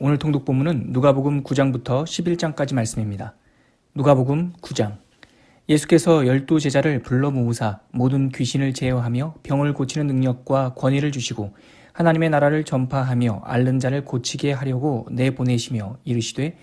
오늘 통독 본문은 누가복음 9장부터 11장까지 말씀입니다. 누가복음 9장. 예수께서 12 제자를 불러 모으사 모든 귀신을 제어하며 병을 고치는 능력과 권위를 주시고 하나님의 나라를 전파하며 앓는 자를 고치게 하려고 내보내시며 이르시되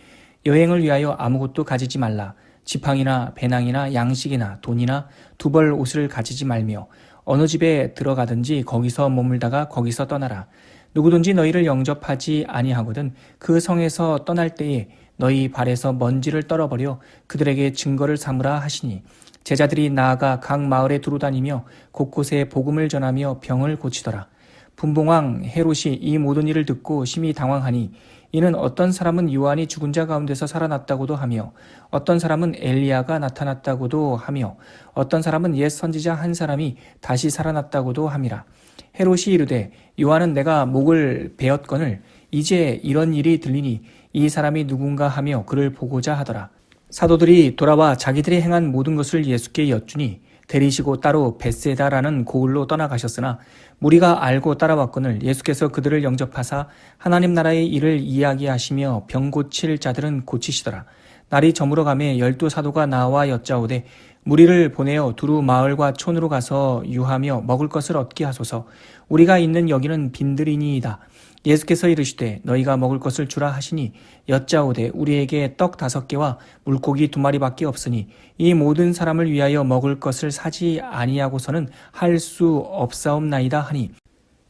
여행을 위하여 아무것도 가지지 말라. 지팡이나 배낭이나 양식이나 돈이나 두 벌 옷을 가지지 말며 어느 집에 들어가든지 거기서 머물다가 거기서 떠나라. 누구든지 너희를 영접하지 아니하거든 그 성에서 떠날 때에 너희 발에서 먼지를 떨어버려 그들에게 증거를 삼으라 하시니 제자들이 나아가 각 마을에 두루다니며 곳곳에 복음을 전하며 병을 고치더라. 분봉왕 헤롯이 이 모든 일을 듣고 심히 당황하니 이는 어떤 사람은 요한이 죽은 자 가운데서 살아났다고도 하며 어떤 사람은 엘리야가 나타났다고도 하며 어떤 사람은 옛 선지자 한 사람이 다시 살아났다고도 함이라. 헤롯이 이르되 요한은 내가 목을 베었거늘 이제 이런 일이 들리니 이 사람이 누군가 하며 그를 보고자 하더라. 사도들이 돌아와 자기들이 행한 모든 것을 예수께 여쭈니 데리시고 따로 벳세다라는 고을로 떠나가셨으나 무리가 알고 따라왔거늘 예수께서 그들을 영접하사 하나님 나라의 일을 이야기하시며 병 고칠 자들은 고치시더라. 날이 저물어가매 12 사도가 나와 여짜오되 무리를 보내어 두루 마을과 촌으로 가서 유하며 먹을 것을 얻게 하소서. 우리가 있는 여기는 빈들이니이다. 예수께서 이르시되 너희가 먹을 것을 주라 하시니 여짜오되 우리에게 떡 5개와 물고기 2마리밖에 없으니 이 모든 사람을 위하여 먹을 것을 사지 아니하고서는 할 수 없사옵나이다 하니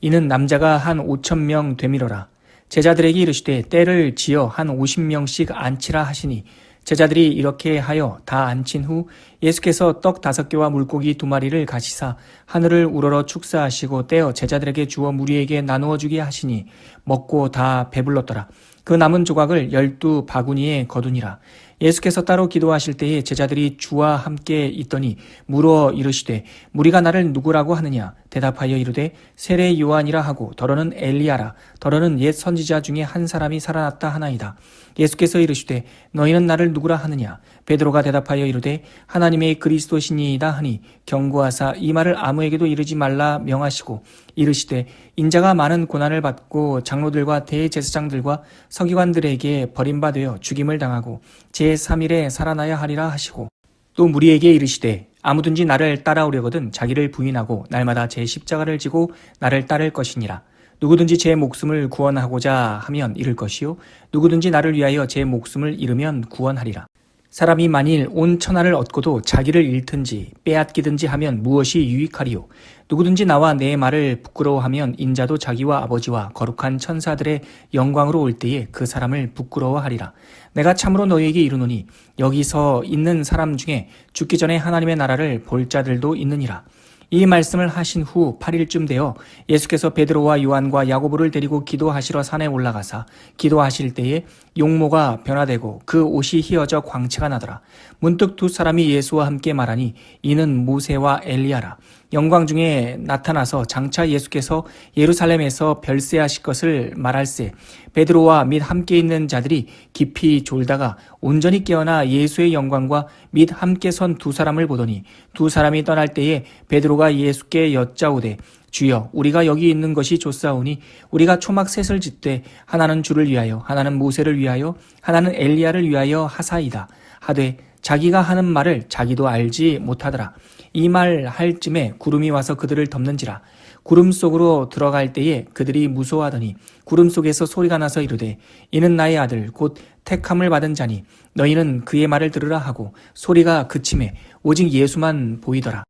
이는 남자가 한 5,000명 되밀어라. 제자들에게 이르시되 때를 지어 한 50명씩 앉히라 하시니 제자들이 이렇게 하여 다 앉힌 후 예수께서 떡 5개와 물고기 2마리를 가시사 하늘을 우러러 축사하시고 떼어 제자들에게 주어 무리에게 나누어 주게 하시니 먹고 다 배불렀더라. 그 남은 조각을 12 바구니에 거두니라. 예수께서 따로 기도하실 때에 제자들이 주와 함께 있더니 물어 이르시되 무리가 나를 누구라고 하느냐. 대답하여 이르되 세례 요한이라 하고 더러는 엘리야라. 더러는 옛 선지자 중에 한 사람이 살아났다 하나이다. 예수께서 이르시되 너희는 나를 누구라 하느냐. 베드로가 대답하여 이르되 하나님의 그리스도시니이다 하니 경고하사 이 말을 아무에게도 이르지 말라 명하시고 이르시되 인자가 많은 고난을 받고 장로들과 대제사장들과 서기관들에게 버림받아 죽임을 당하고 제3일에 살아나야 하리라 하시고 또 무리에게 이르시되 아무든지 나를 따라오려거든 자기를 부인하고 날마다 제 십자가를 지고 나를 따를 것이니라. 누구든지 제 목숨을 구원하고자 하면 잃을 것이요 누구든지 나를 위하여 제 목숨을 잃으면 구원하리라. 사람이 만일 온 천하를 얻고도 자기를 잃든지 빼앗기든지 하면 무엇이 유익하리요. 누구든지 나와 내 말을 부끄러워하면 인자도 자기와 아버지와 거룩한 천사들의 영광으로 올 때에 그 사람을 부끄러워하리라. 내가 참으로 너희에게 이르노니 여기서 있는 사람 중에 죽기 전에 하나님의 나라를 볼 자들도 있느니라. 이 말씀을 하신 후 8일쯤 되어 예수께서 베드로와 요한과 야고보를 데리고 기도하시러 산에 올라가사 기도하실 때에 용모가 변화되고 그 옷이 휘어져 광채가 나더라. 문득 2 사람이 예수와 함께 말하니 이는 모세와 엘리야라. 영광 중에 나타나서 장차 예수께서 예루살렘에서 별세하실 것을 말할세 베드로와 및 함께 있는 자들이 깊이 졸다가 온전히 깨어나 예수의 영광과 및 함께 선 2 사람을 보더니 2 사람이 떠날 때에 베드로가 예수께 여짜오되 주여 우리가 여기 있는 것이 좋사오니 우리가 초막 셋을 짓되 하나는 주를 위하여 하나는 모세를 위하여 하나는 엘리야를 위하여 하사이다 하되 자기가 하는 말을 자기도 알지 못하더라. 이 말 할 쯤에 구름이 와서 그들을 덮는지라. 구름 속으로 들어갈 때에 그들이 무서워하더니 구름 속에서 소리가 나서 이르되 이는 나의 아들 곧 택함을 받은 자니 너희는 그의 말을 들으라 하고 소리가 그침에 오직 예수만 보이더라.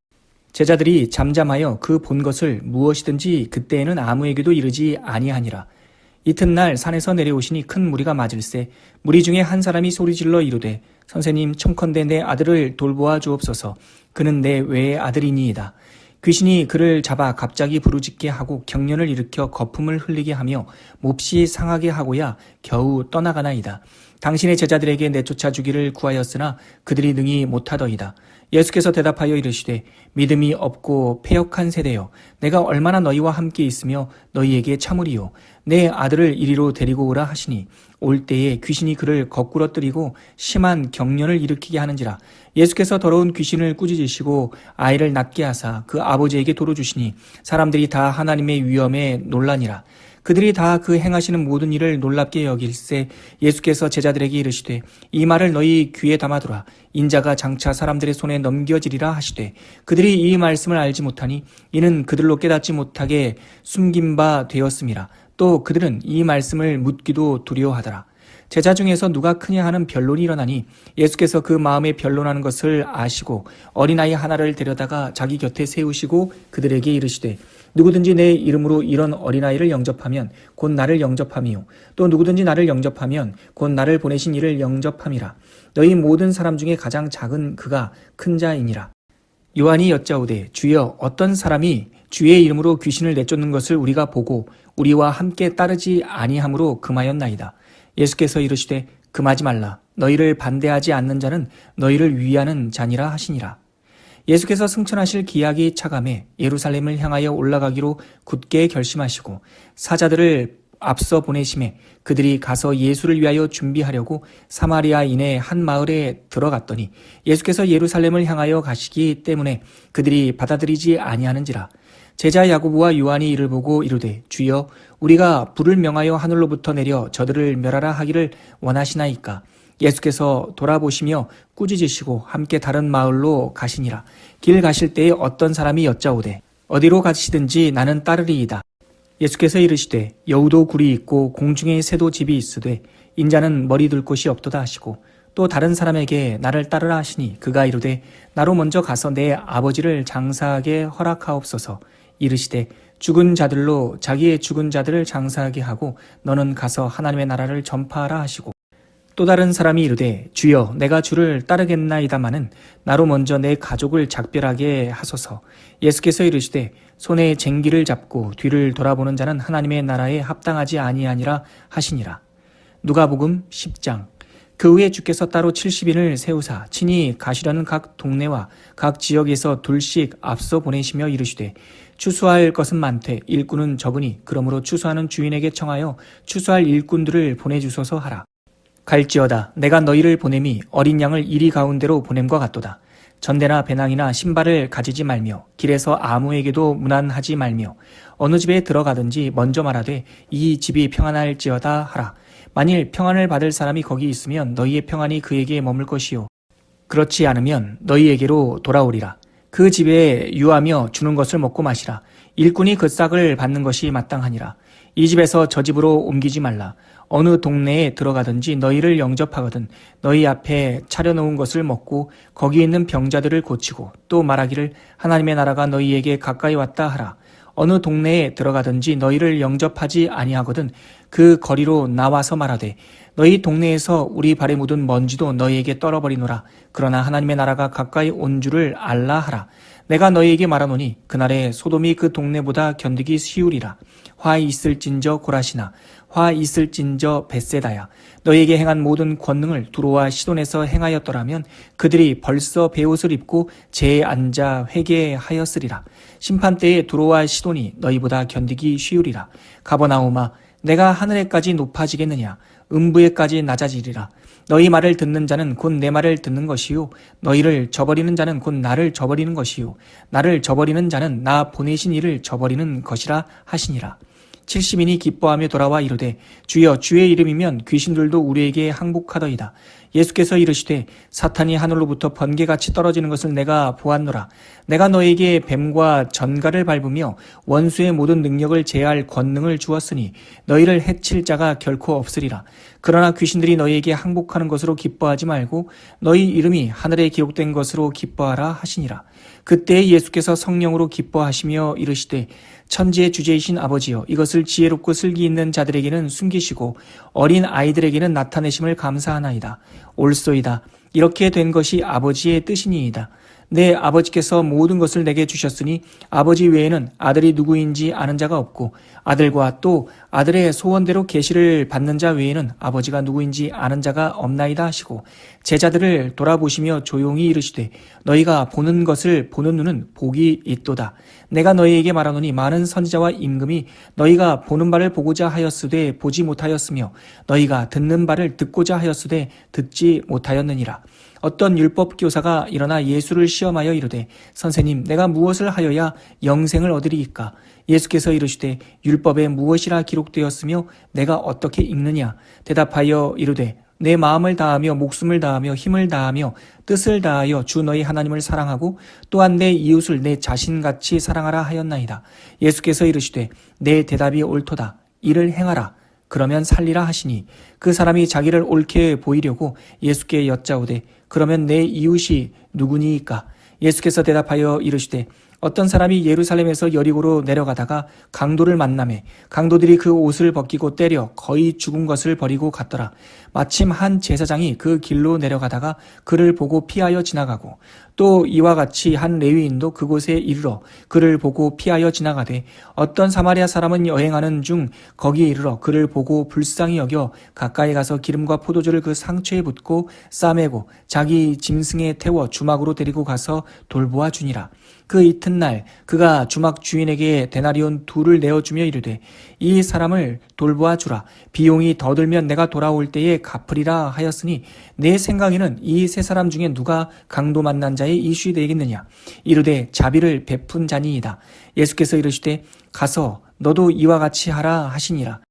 제자들이 잠잠하여 그 본 것을 무엇이든지 그때에는 아무에게도 이르지 아니하니라. 이튿날 산에서 내려오시니 큰 무리가 맞을세 무리 중에 한 사람이 소리질러 이르되 선생님 청컨대 내 아들을 돌보아 주옵소서. 그는 내 외의 아들이니이다. 귀신이 그를 잡아 갑자기 부르짖게 하고 경련을 일으켜 거품을 흘리게 하며 몹시 상하게 하고야 겨우 떠나가나이다. 당신의 제자들에게 내쫓아 주기를 구하였으나 그들이 능히 못하더이다. 예수께서 대답하여 이르시되 믿음이 없고 패역한 세대여 내가 얼마나 너희와 함께 있으며 너희에게 참으리요. 내 아들을 이리로 데리고 오라 하시니 올 때에 귀신이 그를 거꾸러뜨리고 심한 경련을 일으키게 하는지라. 예수께서 더러운 귀신을 꾸짖으시고 아이를 낫게 하사 그 아버지에게 도로 주시니 사람들이 다 하나님의 위엄에 놀라니라. 그들이 다 그 행하시는 모든 일을 놀랍게 여길세 예수께서 제자들에게 이르시되 이 말을 너희 귀에 담아두라. 인자가 장차 사람들의 손에 넘겨지리라 하시되 그들이 이 말씀을 알지 못하니 이는 그들로 깨닫지 못하게 숨긴 바 되었음이라. 또 그들은 이 말씀을 묻기도 두려워하더라. 제자 중에서 누가 크냐 하는 변론이 일어나니 예수께서 그 마음에 변론하는 것을 아시고 어린아이 하나를 데려다가 자기 곁에 세우시고 그들에게 이르시되 누구든지 내 이름으로 이런 어린아이를 영접하면 곧 나를 영접함이요 또 누구든지 나를 영접하면 곧 나를 보내신 이를 영접함이라. 너희 모든 사람 중에 가장 작은 그가 큰 자이니라. 요한이 여짜오되 주여 어떤 사람이 주의 이름으로 귀신을 내쫓는 것을 우리가 보고 우리와 함께 따르지 아니함으로 금하였나이다. 예수께서 이르시되 금하지 말라. 너희를 반대하지 않는 자는 너희를 위하는 자니라 하시니라. 예수께서 승천하실 기약이 차감해 예루살렘을 향하여 올라가기로 굳게 결심하시고 사자들을 앞서 보내심에 그들이 가서 예수를 위하여 준비하려고 사마리아인의 한 마을에 들어갔더니 예수께서 예루살렘을 향하여 가시기 때문에 그들이 받아들이지 아니하는지라. 제자 야고보와 요한이 이를 보고 이르되 주여 우리가 불을 명하여 하늘로부터 내려 저들을 멸하라 하기를 원하시나이까. 예수께서 돌아보시며 꾸짖으시고 함께 다른 마을로 가시니라. 길 가실 때에 어떤 사람이 여짜오되 어디로 가시든지 나는 따르리이다. 예수께서 이르시되 여우도 굴이 있고 공중에 새도 집이 있으되 인자는 머리 둘 곳이 없도다 하시고 또 다른 사람에게 나를 따르라 하시니 그가 이르되 나로 먼저 가서 내 아버지를 장사하게 허락하옵소서. 이르시되 죽은 자들로 자기의 죽은 자들을 장사하게 하고 너는 가서 하나님의 나라를 전파하라 하시고 또 다른 사람이 이르되 주여 내가 주를 따르겠나이다마는 나로 먼저 내 가족을 작별하게 하소서. 예수께서 이르시되 손에 쟁기를 잡고 뒤를 돌아보는 자는 하나님의 나라에 합당하지 아니하니라 하시니라. 누가복음 10장. 그 후에 주께서 따로 70인을 세우사 친히 가시려는 각 동네와 각 지역에서 둘씩 앞서 보내시며 이르시되 추수할 것은 많되 일꾼은 적으니 그러므로 추수하는 주인에게 청하여 추수할 일꾼들을 보내주소서 하라. 갈지어다 내가 너희를 보냄이 어린 양을 이리 가운데로 보냄과 같도다. 전대나 배낭이나 신발을 가지지 말며 길에서 아무에게도 문안하지 말며 어느 집에 들어가든지 먼저 말하되 이 집이 평안할지어다 하라. 만일 평안을 받을 사람이 거기 있으면 너희의 평안이 그에게 머물 것이요 그렇지 않으면 너희에게로 돌아오리라. 그 집에 유하며 주는 것을 먹고 마시라. 일꾼이 그 싹을 받는 것이 마땅하니라. 이 집에서 저 집으로 옮기지 말라. 어느 동네에 들어가든지 너희를 영접하거든 너희 앞에 차려놓은 것을 먹고 거기 있는 병자들을 고치고 또 말하기를 하나님의 나라가 너희에게 가까이 왔다 하라. 어느 동네에 들어가든지 너희를 영접하지 아니하거든 그 거리로 나와서 말하되 너희 동네에서 우리 발에 묻은 먼지도 너희에게 떨어버리노라. 그러나 하나님의 나라가 가까이 온 줄을 알라 하라. 내가 너희에게 말하노니 그날에 소돔이 그 동네보다 견디기 쉬우리라. 화 있을진저 고라시나 화 있을진저 벳세다야. 너희에게 행한 모든 권능을 두로와 시돈에서 행하였더라면 그들이 벌써 베옷을 입고 재에 앉아 회개하였으리라. 심판때에 두로와 시돈이 너희보다 견디기 쉬우리라. 가버나움아 내가 하늘에까지 높아지겠느냐 음부에까지 낮아지리라. 너희 말을 듣는 자는 곧 내 말을 듣는 것이요 너희를 저버리는 자는 곧 나를 저버리는 것이요 나를 저버리는 자는 나 보내신 이를 저버리는 것이라 하시니라. 70인이 기뻐하며 돌아와 이르되 주여 주의 이름이면 귀신들도 우리에게 항복하더이다. 예수께서 이르시되 사탄이 하늘로부터 번개같이 떨어지는 것을 내가 보았노라. 내가 너에게 뱀과 전갈을 밟으며 원수의 모든 능력을 제할 권능을 주었으니 너희를 해칠 자가 결코 없으리라. 그러나 귀신들이 너희에게 항복하는 것으로 기뻐하지 말고 너희 이름이 하늘에 기록된 것으로 기뻐하라 하시니라. 그때 예수께서 성령으로 기뻐하시며 이르시되 천지의 주제이신 아버지여 이것을 지혜롭고 슬기 있는 자들에게는 숨기시고 어린 아이들에게는 나타내심을 감사하나이다. 옳소이다. 이렇게 된 것이 아버지의 뜻이니이다. 내 아버지께서 모든 것을 내게 주셨으니 아버지 외에는 아들이 누구인지 아는 자가 없고 아들과 또 아들의 소원대로 계시를 받는 자 외에는 아버지가 누구인지 아는 자가 없나이다 하시고 제자들을 돌아보시며 조용히 이르시되 너희가 보는 것을 보는 눈은 복이 있도다. 내가 너희에게 말하노니 많은 선지자와 임금이 너희가 보는 바를 보고자 하였으되 보지 못하였으며 너희가 듣는 바를 듣고자 하였으되 듣지 못하였느니라. 어떤 율법 교사가 일어나 예수를 시험하여 이르되 선생님 내가 무엇을 하여야 영생을 얻으리이까? 예수께서 이르시되 율법에 무엇이라 기록되었으며 내가 어떻게 읽느냐. 대답하여 이르되 내 마음을 다하며 목숨을 다하며 힘을 다하며 뜻을 다하여 주 너희 하나님을 사랑하고 또한 내 이웃을 내 자신같이 사랑하라 하였나이다. 예수께서 이르시되 내 대답이 옳도다. 이를 행하라. 그러면 살리라 하시니 그 사람이 자기를 옳게 보이려고 예수께 여짜오되 그러면 내 이웃이 누구니이까? 예수께서 대답하여 이르시되 어떤 사람이 예루살렘에서 여리고로 내려가다가 강도를 만나매 강도들이 그 옷을 벗기고 때려 거의 죽은 것을 버리고 갔더라. 마침 한 제사장이 그 길로 내려가다가 그를 보고 피하여 지나가고 또 이와 같이 한 레위인도 그곳에 이르러 그를 보고 피하여 지나가되 어떤 사마리아 사람은 여행하는 중 거기에 이르러 그를 보고 불쌍히 여겨 가까이 가서 기름과 포도주를 그 상처에 붓고 싸매고 자기 짐승에 태워 주막으로 데리고 가서 돌보아 주니라. 그 이튿날 그가 주막 주인에게 데나리온 2를 내어주며 이르되 이 사람을 돌보아 주라. 비용이 더 들면 내가 돌아올 때에 갚으리라 하였으니 내 생각에는 이 세 사람 중에 누가 강도 만난 자의 이슈이 되겠느냐. 이르되 자비를 베푼 자니이다. 예수께서 이르시되 가서 너도 이와 같이 하라 하시니라.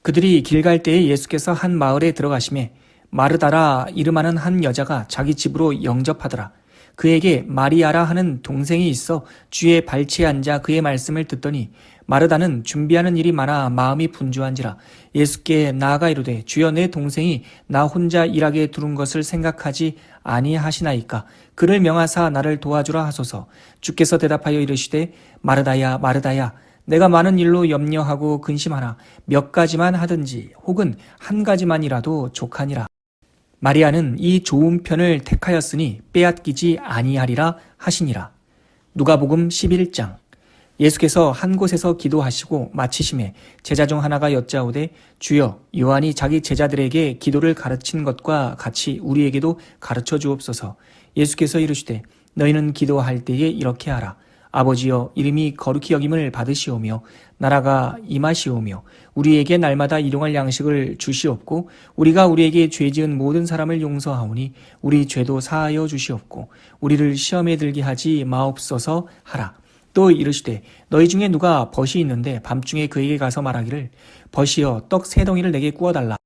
그들이 길 갈 때에 예수께서 한 마을에 들어가시매 마르다라 이름하는 한 여자가 자기 집으로 영접하더라. 그에게 마리아라 하는 동생이 있어 주의 발치에 앉아 그의 말씀을 듣더니 마르다는 준비하는 일이 많아 마음이 분주한지라. 예수께 나아가 이르되 주여 내 동생이 나 혼자 일하게 두른 것을 생각하지 아니하시나이까. 그를 명하사 나를 도와주라 하소서. 주께서 대답하여 이르시되 마르다야 마르다야 내가 많은 일로 염려하고 근심하나 몇 가지만 하든지 혹은 한 가지만이라도 족하니라. 마리아는 이 좋은 편을 택하였으니 빼앗기지 아니하리라 하시니라. 누가복음 11장. 예수께서 한 곳에서 기도하시고 마치심에 제자 중 하나가 여짜오되 주여 요한이 자기 제자들에게 기도를 가르친 것과 같이 우리에게도 가르쳐 주옵소서. 예수께서 이르시되 너희는 기도할 때에 이렇게 하라. 아버지여 이름이 거룩히 여김을 받으시오며 나라가 임하시오며 우리에게 날마다 일용할 양식을 주시옵고 우리가 우리에게 죄 지은 모든 사람을 용서하오니 우리 죄도 사하여 주시옵고 우리를 시험에 들게 하지 마옵소서 하라. 또 이르시되 너희 중에 누가 벗이 있는데 밤중에 그에게 가서 말하기를 벗이여 떡 3덩이를 내게 구워달라.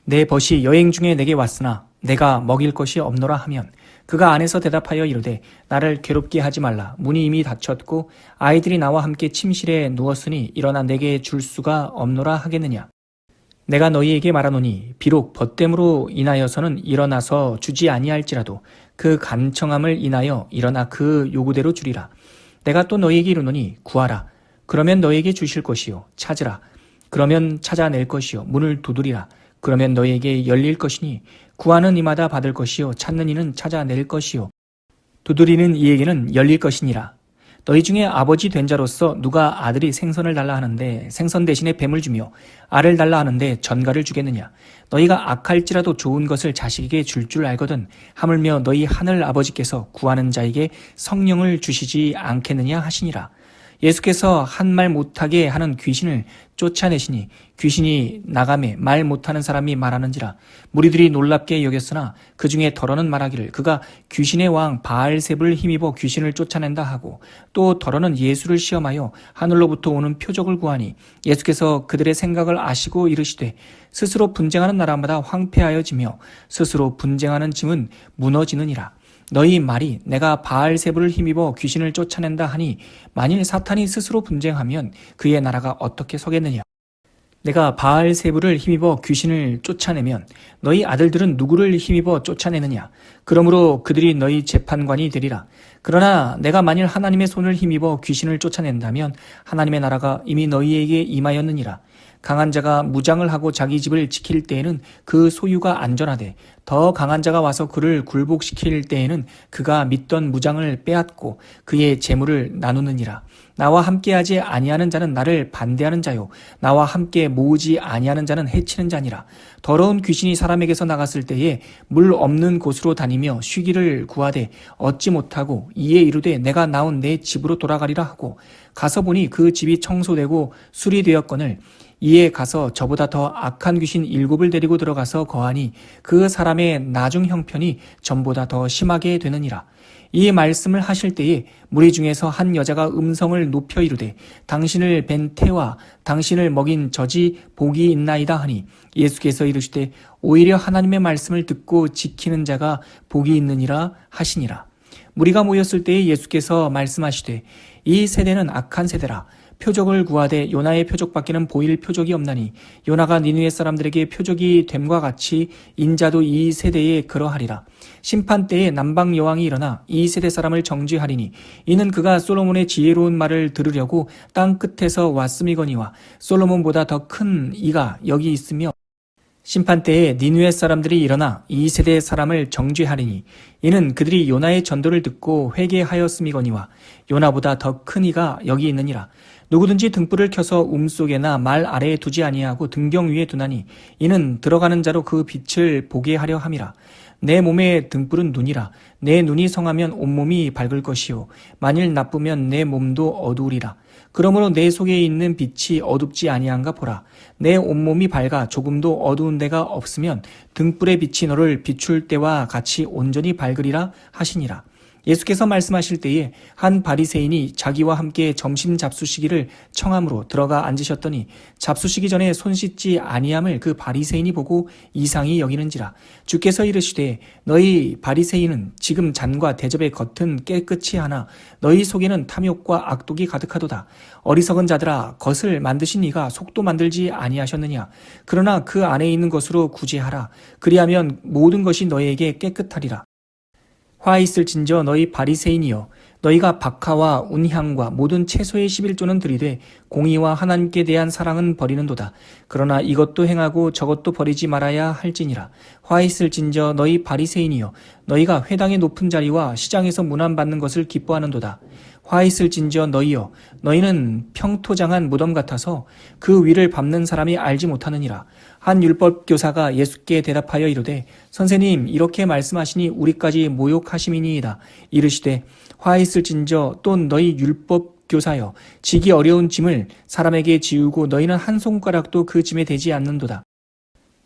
내 벗이 여행 중에 내게 왔으나 내가 먹일 것이 없노라 하면 그가 안에서 대답하여 이르되 나를 괴롭게 하지 말라. 문이 이미 닫혔고 아이들이 나와 함께 침실에 누웠으니 일어나 내게 줄 수가 없노라 하겠느냐. 내가 너희에게 말하노니 비록 벗됨으로 인하여서는 일어나서 주지 아니할지라도 그 간청함을 인하여 일어나 그 요구대로 주리라. 내가 또 너희에게 이르노니 구하라. 그러면 너희에게 주실 것이요. 찾으라. 그러면 찾아낼 것이요. 문을 두드리라. 그러면 너희에게 열릴 것이니 구하는 이마다 받을 것이요 찾는 이는 찾아낼 것이요 두드리는 이에게는 열릴 것이니라. 너희 중에 아버지 된 자로서 누가 아들이 생선을 달라 하는데 생선 대신에 뱀을 주며 알을 달라 하는데 전갈을 주겠느냐. 너희가 악할지라도 좋은 것을 자식에게 줄 줄 알거든 하물며 너희 하늘 아버지께서 구하는 자에게 성령을 주시지 않겠느냐 하시니라. 예수께서 한 말 못하게 하는 귀신을 쫓아내시니 귀신이 나가매 말 못하는 사람이 말하는지라. 무리들이 놀랍게 여겼으나 그 중에 더러는 말하기를 그가 귀신의 왕 바알세불을 힘입어 귀신을 쫓아낸다 하고 또 더러는 예수를 시험하여 하늘로부터 오는 표적을 구하니 예수께서 그들의 생각을 아시고 이르시되 스스로 분쟁하는 나라마다 황폐하여지며 스스로 분쟁하는 짐은 무너지느니라. 너희 말이 내가 바알세불을 힘입어 귀신을 쫓아낸다 하니 만일 사탄이 스스로 분쟁하면 그의 나라가 어떻게 서겠느냐. 내가 바알세불을 힘입어 귀신을 쫓아내면 너희 아들들은 누구를 힘입어 쫓아내느냐. 그러므로 그들이 너희 재판관이 되리라. 그러나 내가 만일 하나님의 손을 힘입어 귀신을 쫓아낸다면 하나님의 나라가 이미 너희에게 임하였느니라. 강한 자가 무장을 하고 자기 집을 지킬 때에는 그 소유가 안전하되 더 강한 자가 와서 그를 굴복시킬 때에는 그가 믿던 무장을 빼앗고 그의 재물을 나누느니라. 나와 함께하지 아니하는 자는 나를 반대하는 자요 나와 함께 모으지 아니하는 자는 해치는 자니라. 더러운 귀신이 사람에게서 나갔을 때에 물 없는 곳으로 다니며 쉬기를 구하되 얻지 못하고 이에 이르되 내가 나온 내 집으로 돌아가리라 하고 가서 보니 그 집이 청소되고 수리되었거늘 이에 가서 저보다 더 악한 귀신 7을 데리고 들어가서 거하니 그 사람의 나중 형편이 전보다 더 심하게 되느니라. 이 말씀을 하실 때에 무리 중에서 한 여자가 음성을 높여 이르되 당신을 뵌 태와 당신을 먹인 젖이 복이 있나이다 하니 예수께서 이르시되 오히려 하나님의 말씀을 듣고 지키는 자가 복이 있느니라 하시니라. 무리가 모였을 때에 예수께서 말씀하시되 이 세대는 악한 세대라. 표적을 구하되 요나의 표적밖에는 보일 표적이 없나니 요나가 니느웨 사람들에게 표적이 됨과 같이 인자도 이 세대에 그러하리라. 심판 때에 남방 여왕이 일어나 이 세대 사람을 정죄하리니 이는 그가 솔로몬의 지혜로운 말을 들으려고 땅 끝에서 왔음이거니와 솔로몬보다 더 큰 이가 여기 있으며 심판 때에 니느웨 사람들이 일어나 이 세대의 사람을 정죄하리니 이는 그들이 요나의 전도를 듣고 회개하였음이거니와 요나보다 더 큰 이가 여기 있느니라. 누구든지 등불을 켜서 움속에나 말 아래에 두지 아니하고 등경 위에 두나니 이는 들어가는 자로 그 빛을 보게 하려 함이라. 내 몸의 등불은 눈이라. 내 눈이 성하면 온몸이 밝을 것이요 만일 나쁘면 내 몸도 어두우리라. 그러므로 내 속에 있는 빛이 어둡지 아니한가 보라. 내 온몸이 밝아 조금도 어두운 데가 없으면 등불의 빛이 너를 비출 때와 같이 온전히 밝으리라 하시니라. 예수께서 말씀하실 때에 한 바리새인이 자기와 함께 점심 잡수시기를 청함으로 들어가 앉으셨더니 잡수시기 전에 손 씻지 아니함을 그 바리새인이 보고 이상히 여기는지라. 주께서 이르시되 너희 바리새인은 지금 잔과 대접의 겉은 깨끗이 하나 너희 속에는 탐욕과 악독이 가득하도다. 어리석은 자들아, 겉을 만드신 이가 속도 만들지 아니하셨느냐. 그러나 그 안에 있는 것으로 구제하라. 그리하면 모든 것이 너희에게 깨끗하리라. 화 있을진저 너희 바리새인이여, 너희가 박하와 운향과 모든 채소의 11조는 들이되 공의와 하나님께 대한 사랑은 버리는도다. 그러나 이것도 행하고 저것도 버리지 말아야 할지니라. 화 있을진저 너희 바리새인이여, 너희가 회당의 높은 자리와 시장에서 문안받는 것을 기뻐하는도다. 화 있을진저 너희여, 너희는 평토장한 무덤 같아서 그 위를 밟는 사람이 알지 못하느니라. 한 율법교사가 예수께 대답하여 이르되 선생님, 이렇게 말씀하시니 우리까지 모욕하심이니이다. 이르시되 화 있을진저 또 너희 율법교사여, 지기 어려운 짐을 사람에게 지우고 너희는 한 손가락도 그 짐에 대지 않는도다.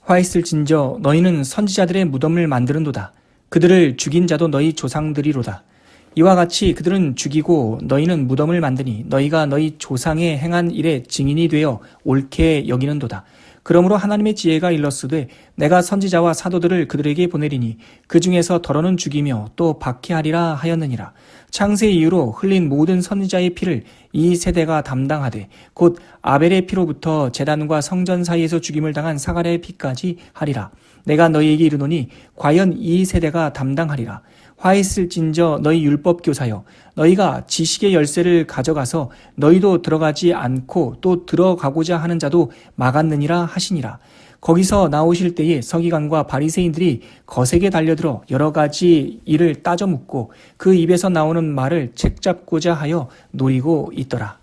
화 있을진저 너희는 선지자들의 무덤을 만드는도다. 그들을 죽인 자도 너희 조상들이로다. 이와 같이 그들은 죽이고 너희는 무덤을 만드니 너희가 너희 조상의 행한 일에 증인이 되어 옳게 여기는도다. 그러므로 하나님의 지혜가 일렀으되 내가 선지자와 사도들을 그들에게 보내리니 그 중에서 더러는 죽이며 또 박해하리라 하였느니라. 창세 이후로 흘린 모든 선지자의 피를 이 세대가 담당하되 곧 아벨의 피로부터 제단과 성전 사이에서 죽임을 당한 사가랴의 피까지 하리라. 내가 너희에게 이르노니 과연 이 세대가 담당하리라. 화 있을진저 너희 율법교사여, 너희가 지식의 열쇠를 가져가서 너희도 들어가지 않고 또 들어가고자 하는 자도 막았느니라 하시니라. 거기서 나오실 때에 서기관과 바리새인들이 거세게 달려들어 여러 가지 일을 따져 묻고 그 입에서 나오는 말을 책잡고자 하여 노리고 있더라.